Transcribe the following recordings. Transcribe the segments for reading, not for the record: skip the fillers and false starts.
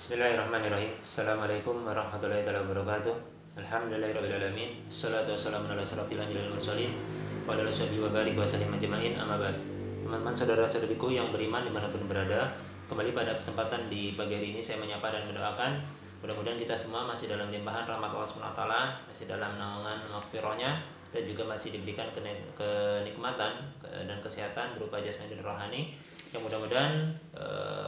Bismillahirrahmanirrahim. Assalamualaikum warahmatullahi wabarakatuh. Alhamdulillahirrahmanirrahim. Assalatu wassalamu ala asyrafil anbiya'i wal mursalin wa ala alihi wa barik wa sallim ajma'in, amma ba'd. Teman-teman, saudara-saudariku yang beriman dimanapun berada, kembali pada kesempatan di pagi hari ini saya menyapa dan mendoakan mudah-mudahan kita semua masih dalam limpahan rahmat Allah Subhanahu wa taala, masih dalam naungan maghfirahnya, dan juga masih diberikan kenikmatan dan kesehatan berupa jasmani dan rohani. Yang mudah-mudahan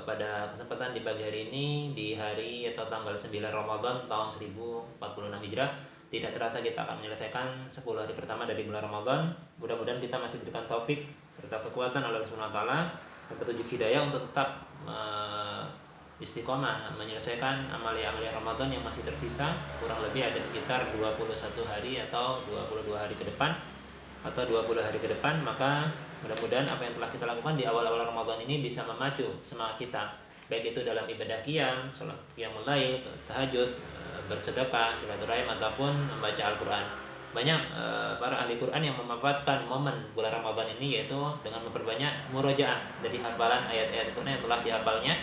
pada kesempatan di pagi hari ini, di hari atau tanggal 9 Ramadan tahun 1046 Hijrah, tidak terasa kita akan menyelesaikan 10 hari pertama dari bulan Ramadan. Mudah-mudahan kita masih diberikan taufik serta kekuatan oleh Allah Subhanahu wa taala dan petunjuk hidayah untuk tetap istiqomah menyelesaikan amalia-amalia Ramadan yang masih tersisa. Kurang lebih ada sekitar 21 hari atau 22 hari ke depan atau 20 hari ke depan. Maka mudah-mudahan apa yang telah kita lakukan di awal-awal Ramadan ini bisa memacu semangat kita, baik itu dalam ibadah qiyam, salat qiyamul lail, tahajud, bersedekah, silaturahim, ataupun membaca Al-Qur'an. Banyak para ahli Quran yang memanfaatkan momen bulan Ramadan ini, yaitu dengan memperbanyak murojaah dari hafalan ayat-ayat Quran yang telah dihafalnya,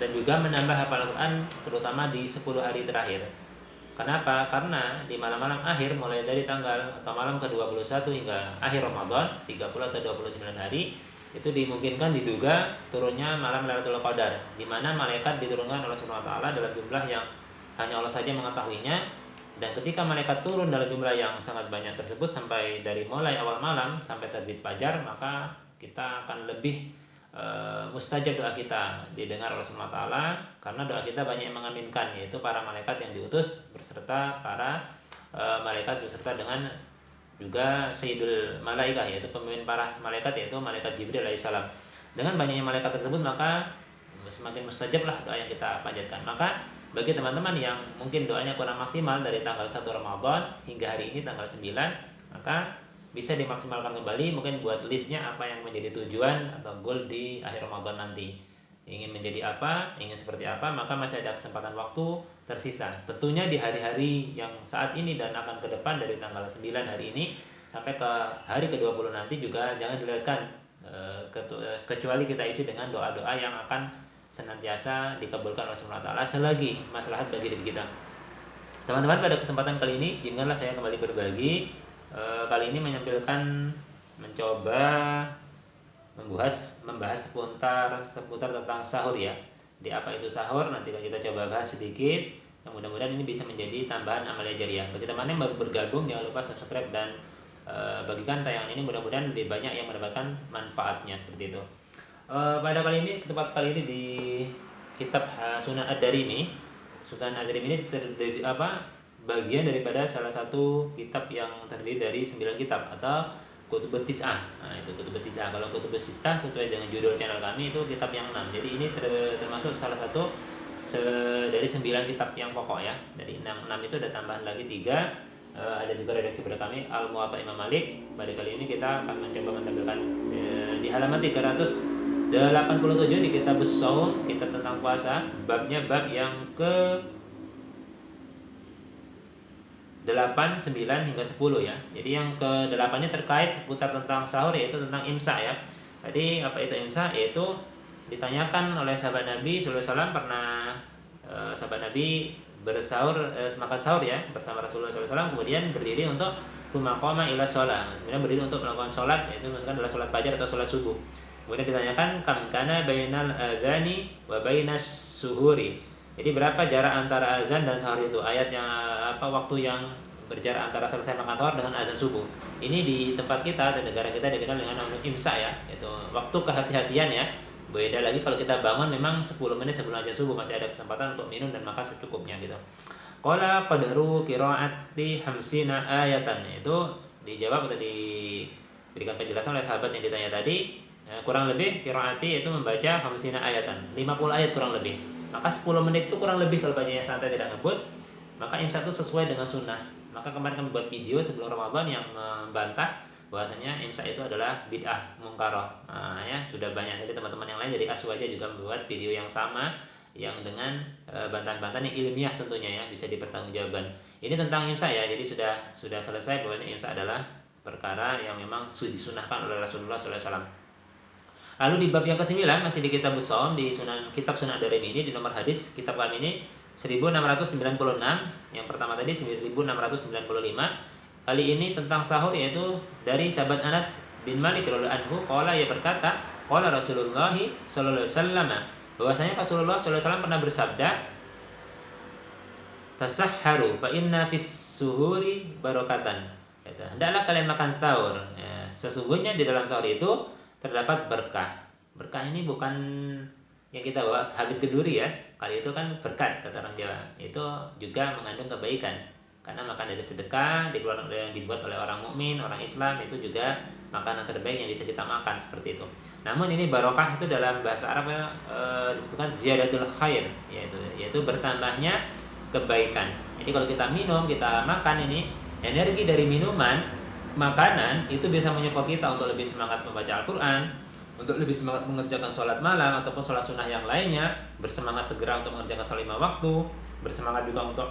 dan juga menambah hafalan Quran terutama di 10 hari terakhir. Kenapa? Karena di malam-malam akhir, mulai dari tanggal atau malam ke-21 hingga akhir Ramadan, 30 atau 29 hari, itu dimungkinkan diduga turunnya malam Lailatul Qadar, di mana malaikat diturunkan oleh Subhanahu wa taala dalam jumlah yang hanya Allah saja mengetahuinya. Dan ketika malaikat turun dalam jumlah yang sangat banyak tersebut, sampai dari mulai awal malam sampai terbit fajar, maka kita akan lebih mustajab doa kita didengar oleh Subhanahu wa taala, karena doa kita banyak yang mengaminkan, yaitu para malaikat yang diutus beserta para malaikat beserta dengan juga Sayyidul Malaikah, yaitu pemimpin para malaikat, yaitu malaikat Jibril alaihissalam. Dengan banyaknya malaikat tersebut, maka semakin mustajab lah doa yang kita panjatkan. Maka bagi teman-teman yang mungkin doanya kurang maksimal dari tanggal 1 Ramadan hingga hari ini tanggal 9, maka bisa dimaksimalkan kembali, mungkin buat listnya apa yang menjadi tujuan atau goal di akhir Ramadan nanti. Ingin menjadi apa, ingin seperti apa, maka masih ada kesempatan waktu tersisa. Tentunya di hari-hari yang saat ini dan akan ke depan, dari tanggal 9 hari ini sampai ke hari ke-20 nanti juga jangan dilewatkan, kecuali kita isi dengan doa-doa yang akan senantiasa dikabulkan oleh Subhanahu wa taala selagi maslahat bagi diri kita. Teman-teman, pada kesempatan kali ini izinkanlah saya kembali berbagi. Kali ini mencoba membahas seputar tentang sahur ya. Di apa itu sahur, nanti kita coba bahas sedikit. Yang mudah-mudahan ini bisa menjadi tambahan amalia jariah. Bagi teman-teman yang baru bergabung, jangan lupa subscribe dan bagikan tayangan ini, mudah-mudahan lebih banyak yang mendapatkan manfaatnya seperti itu. Pada kali ini, tempat kali ini di kitab Sunan Ad-Darimi. Sunan Ad-Darimi ini bagian daripada salah satu kitab yang terdiri dari 9 kitab atau Kutubut Tis'ah. Nah, itu Kutubut Tis'ah. Kalau Kutubut Sittah sesuai dengan judul channel kami itu kitab yang 6. Jadi ini termasuk salah satu dari 9 kitab yang pokok ya. Dari 6 itu ada tambahan lagi 3. Ada juga redaksi pada kami Al-Muwatta Imam Malik. Pada kali ini kita akan mencoba menampilkan di halaman 387 di kitab Shaum, kitab tentang puasa, babnya bab yang ke 8, 9 hingga 10 ya. Jadi yang ke-8-nya terkait seputar tentang sahur, yaitu tentang imsak ya. Jadi apa itu imsak? Yaitu ditanyakan oleh sahabat Nabi sallallahu alaihi wasallam, pernah sahabat Nabi bersahur, semakan sahur ya bersama Rasulullah sallallahu alaihi wasallam, kemudian berdiri untuk tsumma qama ila shalah. Kemudian berdiri untuk melakukan salat, yaitu maksudnya adalah salat fajar atau salat subuh. Kemudian ditanyakan kam kana bainal adzani wa bainas suhuri. Jadi berapa jarak antara azan dan sahur itu? Ayat yang waktu yang berjarak antara selesai makan sahur dengan azan subuh. Ini di tempat kita dan negara kita dikenal dengan nama imsak ya, yaitu waktu kehati-hatian ya. Beda lagi kalau kita bangun memang 10 menit sebelum azan subuh, masih ada kesempatan untuk minum dan makan secukupnya gitu. Qala qadaru qiraati hamsina ayatan. Itu dijawab atau diberikan penjelasan oleh sahabat yang ditanya tadi. Kurang lebih qiraati itu membaca hamsina ayatan, 50 ayat kurang lebih. Maka 10 menit itu kurang lebih kalau bacanya santai tidak ngebut, maka imsak itu sesuai dengan sunnah. Maka kemarin kami buat video sebelum Ramadan yang membantah bahwasanya imsak itu adalah bid'ah mungkarah. Nah, ya sudah banyak, jadi teman-teman yang lain jadi asu aja juga membuat video yang sama, yang dengan bantahan-bantahan yang ilmiah tentunya ya, bisa dipertanggungjawabkan. Ini tentang imsak ya, jadi sudah selesai bahwa imsak adalah perkara yang memang disunahkan oleh Rasulullah SAW. Lalu di bab yang ke-9 masih di kitab Shaum di kitab Sunan Darimi ini di nomor hadis kitab kami ini 1696, yang pertama tadi 1695. Kali ini tentang sahur, yaitu dari sahabat Anas bin Malik radhiyallahu anhu, qala, ia berkata, qala Rasulullah sallallahu alaihi wasallam, bahwasanya Rasulullah sallallahu alaihi wasallam pernah bersabda, tasahharu fa inna fis suhuri barakatan. Hendaklah kalian makan sahur. Ya, sesungguhnya di dalam sahur itu terdapat berkah. Berkah ini bukan yang kita bawa habis ke duri ya. Kali itu kan berkat kata orang Jawa. Itu juga mengandung kebaikan. Karena makan dari sedekah dikeluarkan yang dibuat oleh orang mukmin, orang Islam, itu juga makanan terbaik yang bisa kita makan seperti itu. Namun ini barokah itu dalam bahasa Arab disebutkan ziyadatul khair, yaitu bertambahnya kebaikan. Jadi kalau kita minum, kita makan ini, energi dari minuman, makanan itu bisa menyupport kita untuk lebih semangat membaca Al-Quran, untuk lebih semangat mengerjakan sholat malam ataupun sholat sunnah yang lainnya, bersemangat segera untuk mengerjakan sholat 5 waktu, bersemangat juga untuk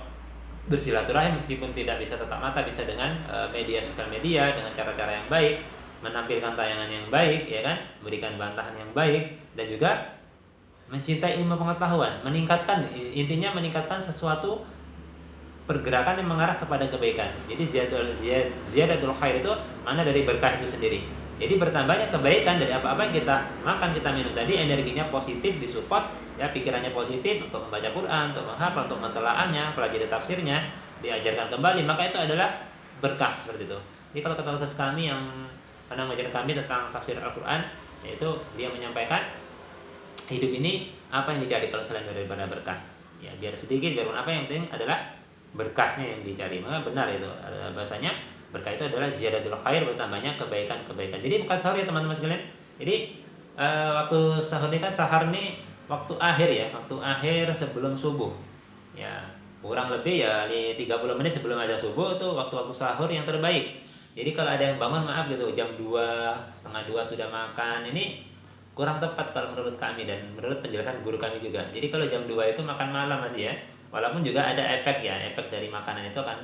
bersilaturahim meskipun tidak bisa tatap mata, bisa dengan media sosial media, dengan cara-cara yang baik, menampilkan tayangan yang baik, ya kan, memberikan bantahan yang baik, dan juga mencintai ilmu pengetahuan, intinya meningkatkan sesuatu pergerakan yang mengarah kepada kebaikan. Jadi ziyadatul khair itu mana dari berkah itu sendiri. Jadi bertambahnya kebaikan dari apa-apa yang kita makan, kita minum tadi, energinya positif, disupport, ya, pikirannya positif untuk membaca Quran, untuk menghafal, untuk mentelaahnya, pelajari tafsirnya, diajarkan kembali, maka itu adalah berkah seperti itu. Jadi kalau kata ustaz kami yang pernah mengajarkan kami tentang tafsir Al-Quran, yaitu dia menyampaikan hidup ini apa yang dicari kalau selain daripada berkah? Ya biar sedikit, biarpun apa, yang penting adalah berkahnya yang dicari. Maka benar itu bahasanya berkah itu adalah ziyadatul khair, bertambahnya kebaikan-kebaikan. Jadi bukan sahur ya teman-teman sekalian. Jadi waktu sahur ini kan, sahur ini waktu akhir ya, waktu akhir sebelum subuh. Ya, kurang lebih ya 30 menit sebelum azan subuh itu waktu-waktu sahur yang terbaik. Jadi kalau ada yang bangun, maaf gitu, jam 2, setengah 2 sudah makan, ini kurang tepat kalau menurut kami dan menurut penjelasan guru kami juga. Jadi kalau jam 2 itu makan malam masih ya. Walaupun juga ada efek ya, efek dari makanan itu akan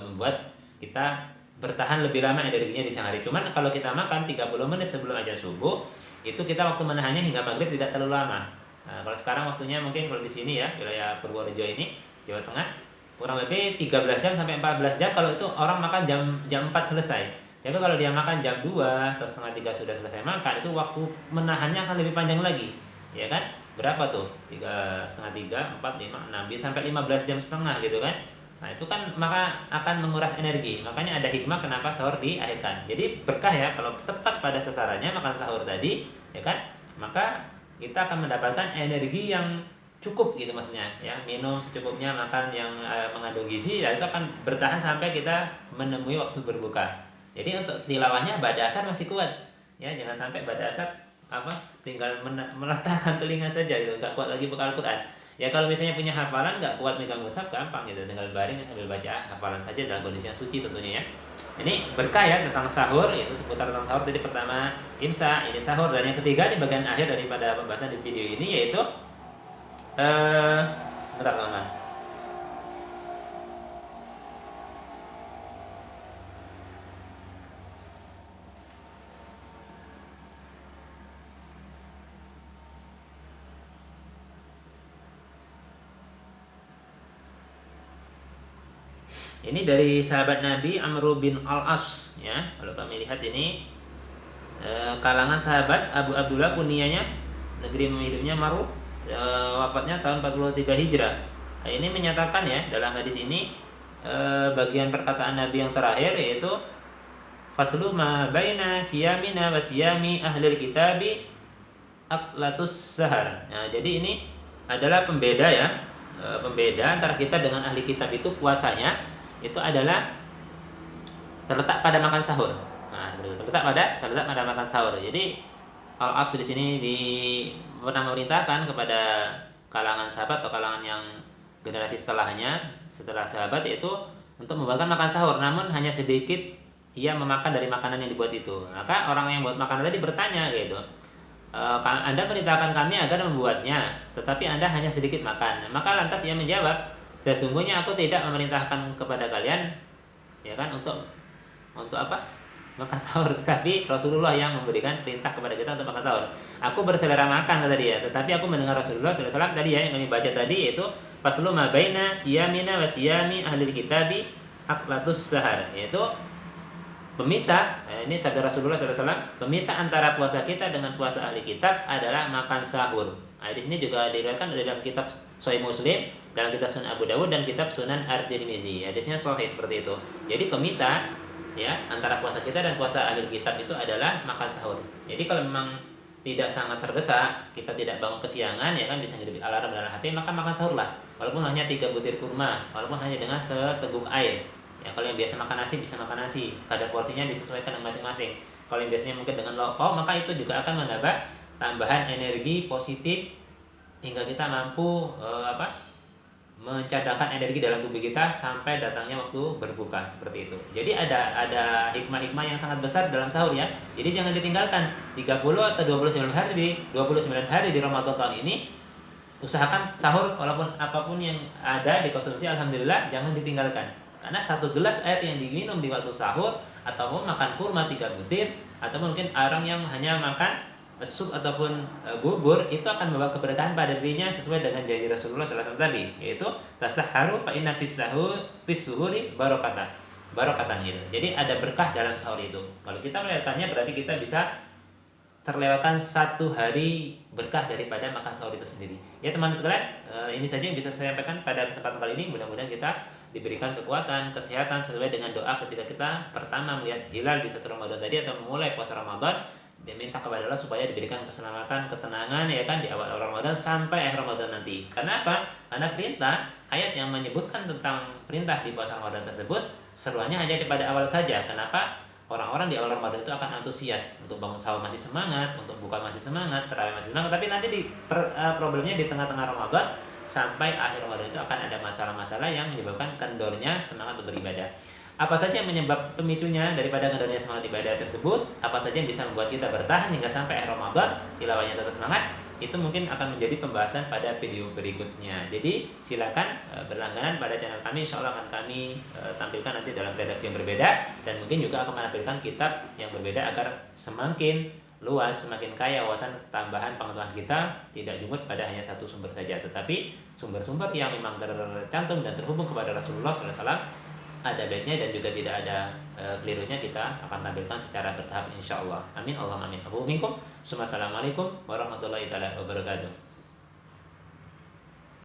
membuat kita bertahan lebih lama energinya di siang hari. Cuman kalau kita makan 30 menit sebelum azan subuh, itu kita waktu menahannya hingga maghrib tidak terlalu lama. Nah, kalau sekarang waktunya mungkin kalau di sini ya, wilayah Purworejo ini, Jawa Tengah, kurang lebih 13 jam sampai 14 jam kalau itu orang makan jam 4 selesai. Tapi kalau dia makan jam 2 atau setengah 3 sudah selesai makan, itu waktu menahannya akan lebih panjang lagi. Ya kan? Berapa tuh? 3, setengah 3, 4, 5, 6, bisa sampai 15 jam setengah gitu kan. Nah itu kan maka akan menguras energi. Makanya ada hikmah kenapa sahur diakhirkan. Jadi berkah ya kalau tepat pada sasarannya makan sahur tadi, ya kan, maka kita akan mendapatkan energi yang cukup gitu maksudnya ya. Minum secukupnya, makan yang mengandung gizi, ya itu akan bertahan sampai kita menemui waktu berbuka. Jadi untuk tilawahnya pada asar masih kuat ya, jangan sampai pada asar tinggal meletakkan telinga saja gitu, nggak kuat lagi buka Al-Quran. Ya kalau misalnya punya hafalan nggak kuat megang mushaf, gampang gitu, tinggal baring sambil baca hafalan saja dalam kondisi yang suci tentunya ya. Ini berkah ya tentang sahur, yaitu seputar tentang sahur. Jadi pertama imsa, ini sahur, dan yang ketiga di bagian akhir daripada pembahasan di video ini yaitu sebentar teman-teman. Ini dari sahabat Nabi Amr bin Al-As ya. Kalau kami lihat ini kalangan sahabat Abu Abdullah kunyahnya, negeri hidupnya Maru, wafatnya tahun 43 Hijrah. Nah, ini menyatakan ya dalam hadis ini bagian perkataan Nabi yang terakhir, yaitu faslu ma baina siyamina wa siyami ahlil kitabi aklatus sahar. Nah, jadi ini adalah pembeda ya, pembeda antara kita dengan ahli kitab itu puasanya itu adalah terletak pada makan sahur. Nah, seperti itu, terletak pada makan sahur. Jadi Al-As di sini pernah memerintahkan kepada kalangan sahabat atau kalangan yang generasi setelahnya, setelah sahabat, yaitu untuk membuatkan makan sahur, namun hanya sedikit ia memakan dari makanan yang dibuat itu. Maka orang yang buat makanan tadi bertanya gitu, Anda perintahkan kami agar membuatnya, tetapi Anda hanya sedikit makan. Maka lantas ia menjawab, sesungguhnya aku tidak memerintahkan kepada kalian ya kan untuk apa? makan sahur, tetapi Rasulullah yang memberikan perintah kepada kita untuk makan sahur. Aku berselera makan kata dia, tetapi aku mendengar Rasulullah SAW tadi ya yang kami baca tadi, yaitu faslu ma baina siyamina wa siyami ahli kitabi aklatus sahar, yaitu pemisah, ini sabda Rasulullah SAW, pemisah antara puasa kita dengan puasa ahli kitab adalah makan sahur. Nah, di sini juga diriwayatkan dari dalam kitab Sahih Muslim, dalam kitab Sunan Abu Dawud dan kitab Sunan At-Tirmizi. Hadisnya sahih seperti itu. Jadi pemisah ya antara puasa kita dan puasa ahli kitab itu adalah makan sahur. Jadi kalau memang tidak sangat terdesak, kita tidak bangun kesiangan ya kan, bisa ngidupin alarm dalam HP, maka makan sahur lah. Walaupun hanya 3 butir kurma, walaupun hanya dengan seteguk air. Ya, kalau yang biasa makan nasi bisa makan nasi, kadar porsinya disesuaikan dengan masing-masing. Kalau yang biasanya mungkin dengan lauk, maka itu juga akan menambah tambahan energi positif hingga kita mampu mencadangkan energi dalam tubuh kita sampai datangnya waktu berbuka seperti itu. Jadi ada hikmah-hikmah yang sangat besar dalam sahur ya. Jadi jangan ditinggalkan 30 atau 29 hari di Ramadan tahun ini. Usahakan sahur walaupun apapun yang ada dikonsumsi, alhamdulillah jangan ditinggalkan. Karena 1 gelas air yang diminum di waktu sahur, ataupun makan kurma 3 butir, atau mungkin orang yang hanya makan sup ataupun bubur, itu akan membawa keberkahan pada dirinya sesuai dengan janji Rasulullah SAW tadi, yaitu tasahharu fa inna fis suhuri barokatan gitu. Jadi ada berkah dalam sahur itu. Kalau kita melihatnya berarti kita bisa terlewatkan 1 hari berkah daripada makan sahur itu sendiri. Ya teman-teman sekalian, ini saja yang bisa saya sampaikan pada kesempatan kali ini. Mudah-mudahan kita diberikan kekuatan, kesehatan sesuai dengan doa ketika kita pertama melihat hilal di 1 Ramadan tadi atau memulai puasa Ramadan. Dia minta kepada Allah supaya diberikan keselamatan, ketenangan ya kan di awal Ramadan sampai akhir Ramadan nanti. Karena apa? Karena perintah, ayat yang menyebutkan tentang perintah di puasa Ramadan tersebut seruannya hanya pada awal saja. Kenapa? Orang-orang di awal Ramadan itu akan antusias untuk bangun sahur masih semangat, untuk buka masih semangat, tarawih masih semangat. Tapi nanti problemnya di tengah-tengah Ramadan sampai akhir Ramadan itu akan ada masalah-masalah yang menyebabkan kendornya semangat untuk beribadah. Apa saja yang menyebab pemicunya daripada kendornya semangat ibadah tersebut? Apa saja yang bisa membuat kita bertahan hingga sampai akhir Ramadan, tilawahnya tetap semangat? Itu mungkin akan menjadi pembahasan pada video berikutnya. Jadi silakan berlangganan pada channel kami. Insya Allah akan kami tampilkan nanti dalam redaksi yang berbeda, dan mungkin juga akan menampilkan kitab yang berbeda agar semakin luas, semakin kaya wawasan tambahan pengetahuan kita, tidak jumut pada hanya satu sumber saja, tetapi sumber-sumber yang memang tercantum dan terhubung kepada Rasulullah SAW ada baiknya dan juga tidak ada kelirunya, kita akan tampilkan secara bertahap insya Allah. Amin Allahumma amin. Assalamualaikum warahmatullahi wabarakatuh.